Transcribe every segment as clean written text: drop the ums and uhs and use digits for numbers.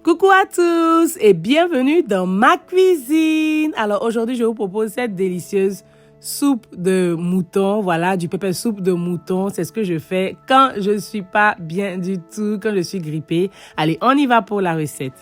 Coucou à tous et bienvenue dans ma cuisine. Alors aujourd'hui, je vous propose cette délicieuse soupe de mouton. Voilà, du pepper soup de mouton. C'est ce que je fais quand je suis pas bien du tout, quand je suis grippée. Allez, on y va pour la recette.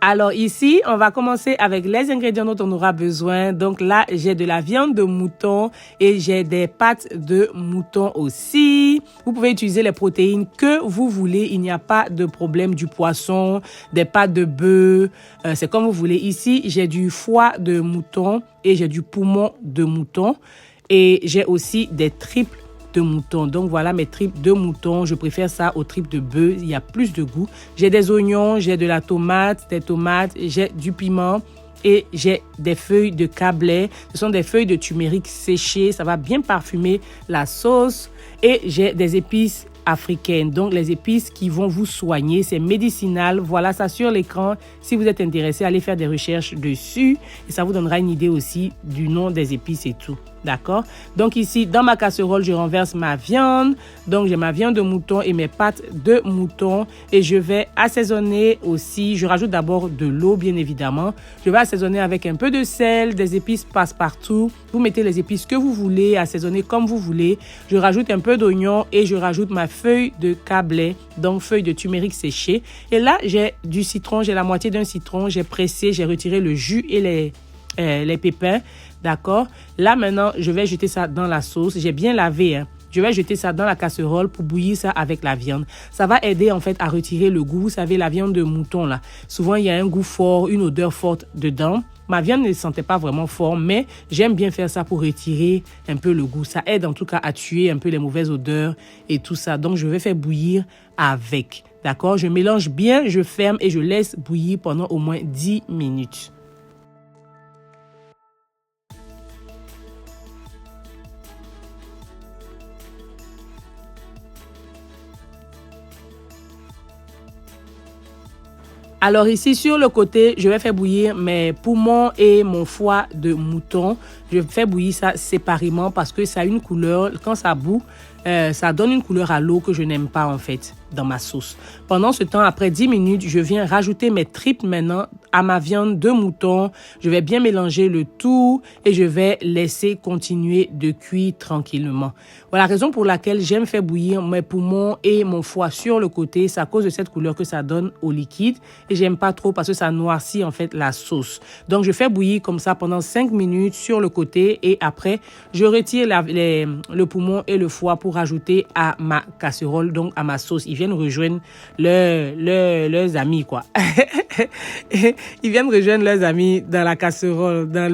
Alors ici, on va commencer avec les ingrédients dont on aura besoin. Donc là, j'ai de la viande de mouton et j'ai des pâtes de mouton aussi. Vous pouvez utiliser les protéines que vous voulez. Il n'y a pas de problème, du poisson, des pâtes de bœuf. C'est comme vous voulez. Ici, j'ai du foie de mouton et j'ai du poumon de mouton. Et j'ai aussi des tripes de mouton. Donc voilà mes tripes de mouton. Je préfère ça aux tripes de bœuf. Il y a plus de goût. J'ai des oignons, j'ai de la tomate, des tomates, j'ai du piment et j'ai des feuilles de cablais. Ce sont des feuilles de turmeric séchées. Ça va bien parfumer la sauce. Et j'ai des épices africaines. Donc les épices qui vont vous soigner. C'est médicinal. Voilà ça sur l'écran. Si vous êtes intéressé, allez faire des recherches dessus. Et ça vous donnera une idée aussi du nom des épices et tout. D'accord? Donc ici, dans ma casserole, je renverse ma viande. Donc j'ai ma viande de mouton et mes pâtes de mouton. Et je vais assaisonner aussi. Je rajoute d'abord de l'eau, bien évidemment. Je vais assaisonner avec un peu de sel, des épices passe-partout. Vous mettez les épices que vous voulez, assaisonner comme vous voulez. Je rajoute un peu d'oignon et je rajoute ma feuille de cablais, donc feuille de turmeric séchée. Et là, j'ai du citron, j'ai la moitié d'un citron. J'ai pressé, j'ai retiré le jus et les pépins. D'accord? Là, maintenant, je vais jeter ça dans la sauce. J'ai bien lavé, hein. Je vais jeter ça dans la casserole pour bouillir ça avec la viande. Ça va aider, en fait, à retirer le goût. Vous savez, la viande de mouton, là, souvent, il y a un goût fort, une odeur forte dedans. Ma viande ne sentait pas vraiment fort, mais j'aime bien faire ça pour retirer un peu le goût. Ça aide, en tout cas, à tuer un peu les mauvaises odeurs et tout ça. Donc, je vais faire bouillir avec. D'accord? Je mélange bien, je ferme et je laisse bouillir pendant au moins 10 minutes. Alors ici, sur le côté, je vais faire bouillir mes poumons et mon foie de mouton. Je fais bouillir ça séparément parce que ça a une couleur, quand ça bout, ça donne une couleur à l'eau que je n'aime pas en fait dans ma sauce. Pendant ce temps, après 10 minutes, je viens rajouter mes tripes maintenant à ma viande de mouton. Je vais bien mélanger le tout et je vais laisser continuer de cuire tranquillement. Voilà la raison pour laquelle j'aime faire bouillir mes poumons et mon foie sur le côté. C'est à cause de cette couleur que ça donne au liquide et j'aime pas trop parce que ça noircit en fait la sauce. Donc je fais bouillir comme ça pendant 5 minutes sur le côté et après je retire le poumon et le foie pour rajouter à ma casserole, donc à ma sauce. Ils viennent rejoindre leurs amis, quoi. Ils viennent rejoindre leurs amis dans la casserole, dans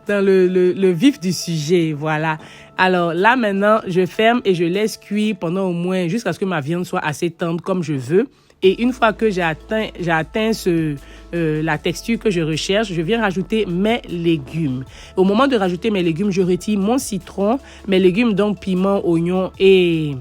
dans le vif du sujet, voilà. Alors là, maintenant, je ferme et je laisse cuire pendant au moins jusqu'à ce que ma viande soit assez tendre comme je veux. Et une fois que j'ai atteint la texture que je recherche, je viens rajouter mes légumes. Au moment de rajouter mes légumes, je retire mon citron, mes légumes, donc piment, oignon et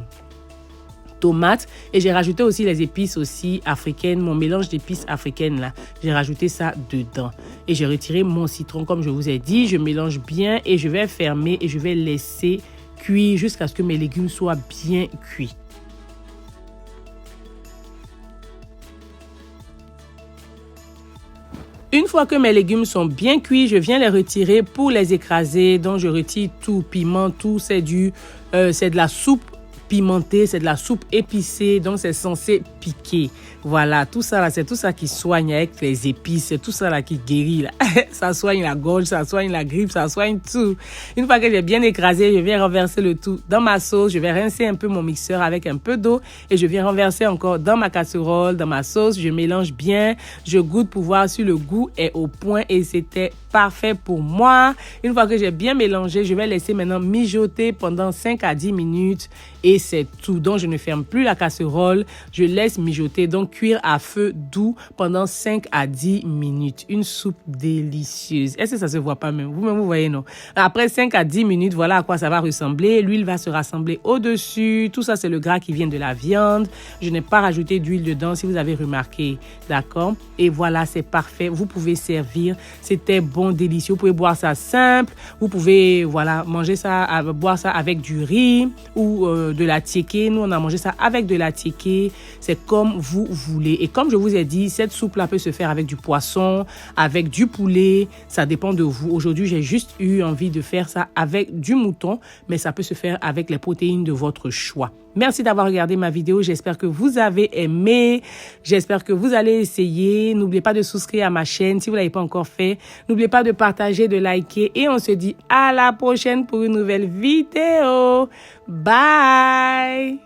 tomates. Et j'ai rajouté aussi les épices aussi africaines, mon mélange d'épices africaines là. J'ai rajouté ça dedans. Et j'ai retiré mon citron comme je vous ai dit. Je mélange bien et je vais fermer et je vais laisser cuire jusqu'à ce que mes légumes soient bien cuits. Une fois que mes légumes sont bien cuits, je viens les retirer pour les écraser. Donc, je retire tout, piment, tout. C'est de la soupe pimentée, c'est de la soupe épicée. Donc, c'est censé piquer. Voilà, tout ça là, c'est tout ça qui soigne avec les épices. C'est tout ça là qui guérit là. Ça soigne la gorge, ça soigne la grippe, ça soigne tout. Une fois que j'ai bien écrasé, je viens renverser le tout dans ma sauce. Je vais rincer un peu mon mixeur avec un peu d'eau et je viens renverser encore dans ma casserole, dans ma sauce. Je mélange bien, je goûte pour voir si le goût est au point et c'était parfait pour moi. Une fois que j'ai bien mélangé, je vais laisser maintenant mijoter pendant 5 à 10 minutes et c'est tout. Donc, je ne ferme plus la casserole, je laisse mijoter. Donc, cuire à feu doux pendant 5 à 10 minutes. Une soupe délicieuse. Est-ce que ça se voit pas même? Vous-même, vous voyez, non? Après 5 à 10 minutes, voilà à quoi ça va ressembler. L'huile va se rassembler au-dessus. Tout ça, c'est le gras qui vient de la viande. Je n'ai pas rajouté d'huile dedans, si vous avez remarqué. D'accord? Et voilà, c'est parfait. Vous pouvez servir. C'était bon. bon, délicieux. Vous pouvez boire ça simple. Vous pouvez, voilà, manger ça, boire ça avec du riz ou de la tiéké. Nous, on a mangé ça avec de la tiéké. C'est comme vous voulez. Et comme je vous ai dit, cette soupe-là peut se faire avec du poisson, avec du poulet. Ça dépend de vous. Aujourd'hui, j'ai juste eu envie de faire ça avec du mouton, mais ça peut se faire avec les protéines de votre choix. Merci d'avoir regardé ma vidéo. J'espère que vous avez aimé. J'espère que vous allez essayer. N'oubliez pas de souscrire à ma chaîne si vous ne l'avez pas encore fait. N'oubliez pas de partager, de liker. Et on se dit à la prochaine pour une nouvelle vidéo. Bye!